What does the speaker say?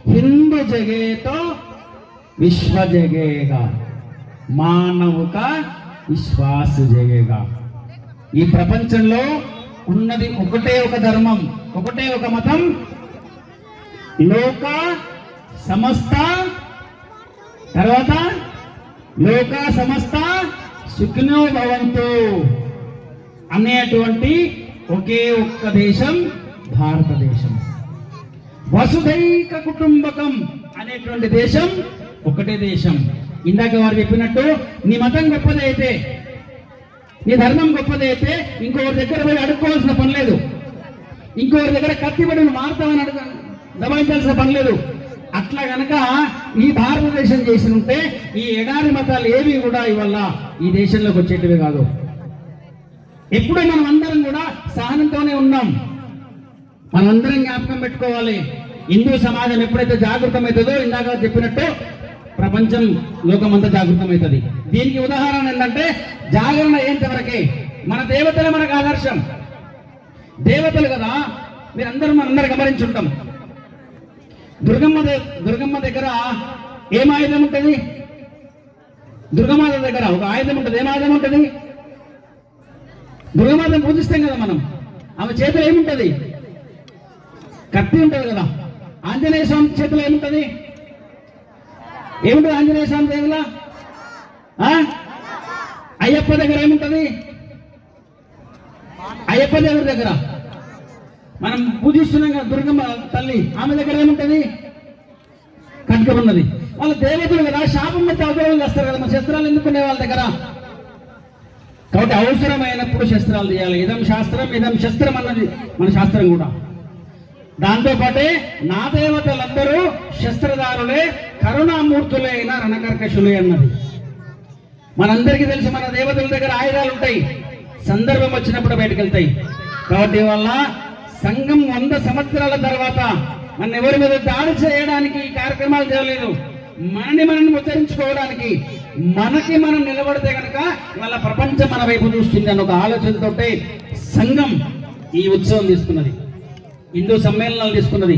हिंदू जगे तो विश्व जगेगा, మానవ का విశ్వాస జగేగా. ఈ ప్రపంచంలో ఉన్నది ఒకటే ఒక ధర్మం, ఒకటే ఒక మతం. లోక సమస్త, తర్వాత లోక సమస్త సుఖినో భవంతు అనేటువంటి ఒకే ఒక్క దేశం భారతదేశం. వసుధైక కుటుంబకం అనేటువంటి దేశం ఒకటే దేశం. ఇందాక వారు చెప్పినట్టు నీ మతం గొప్పదైతే, నీ ధర్మం గొప్పదైతే ఇంకొకరి దగ్గర పోయి అడుక్కోవాల్సిన పని లేదు, ఇంకొకరి దగ్గర కత్తిపడి మారుతామని దబాయించాల్సిన పని లేదు. అట్లా గనక ఈ భారతదేశం చేసి ఉంటే ఈ ఎడారి మతాలు ఏవి కూడా ఇవల్ల ఈ దేశంలోకి వచ్చేటివి కాదు. ఎప్పుడూ మనం అందరం కూడా సహనంతోనే ఉన్నాం. మనందరం జ్ఞాపకం పెట్టుకోవాలి. హిందూ సమాజం ఎప్పుడైతే జాగృతమవుతుందో, ఇందాక చెప్పినట్టు ప్రపంచం లోకమంతా జాగృతమవుతుంది. దీనికి ఉదాహరణ ఏంటంటే జాగరణ ఏంతవరకే మన దేవతలే మనకు ఆదర్శం. దేవతలు కదా, మనందరూ గమనించుంటాం. దుర్గమ్మ దగ్గర ఏం ఆయుధం ఉంటుంది? దుర్గమాత దగ్గర ఒక ఆయుధం ఉంటుంది. ఏం ఆయుధం ఉంటుంది? దుర్గమాతను పూజిస్తాం కదా మనం. ఆమె చేతిలో ఏముంటది? కత్తి ఉంటుంది కదా. ఆంజనేయ స్వామి చేతిలో ఏముంటది? ఏముంటుంది ఆంజనేయ స్వామి చేతిలో? అయ్యప్ప దగ్గర ఏముంటది? అయ్యప్ప దేవుడి దగ్గర మనం పూజిస్తున్నాం కదా దుర్గమ్మ తల్లి, ఆమె దగ్గర ఏముంటది? ఖడ్గం ఉన్నది. వాళ్ళ దేవతలు కదా, శాపం మీద అవసరం చేస్తారు కదా. మన శస్త్రాలు ఎందుకునే వాళ్ళ దగ్గర. కాబట్టి అవసరమైనప్పుడు శస్త్రాలు తీయాలి. ఇదం శాస్త్రం ఇదం శస్త్రం అన్నది మన శాస్త్రం కూడా. దాంతో పాటే నా దేవతలందరూ శస్త్రధారులే, కరుణామూర్తులే అయిన రణకర్కశులే అన్నది మనందరికీ తెలుసు. మన దేవతల దగ్గర ఆయుధాలు ఉంటాయి, సందర్భం వచ్చినప్పుడు బయటకు వెళ్తాయి. కాబట్టి వల్ల సంఘం 100 సంవత్సరాల తర్వాత మన ఎవరి మీద దాడి చేయడానికి ఈ కార్యక్రమాలు చేయలేదు. మనం ఉచ్చరించుకోవడానికి, మనకి మనం నిలబడితే కనుక ఇవాళ ప్రపంచం మన వైపు చూస్తుంది అన్న ఒక ఆలోచనతో సంఘం ఈ ఉత్సవం తీసుకున్నది, హిందూ సమ్మేళనాలు తీసుకున్నది.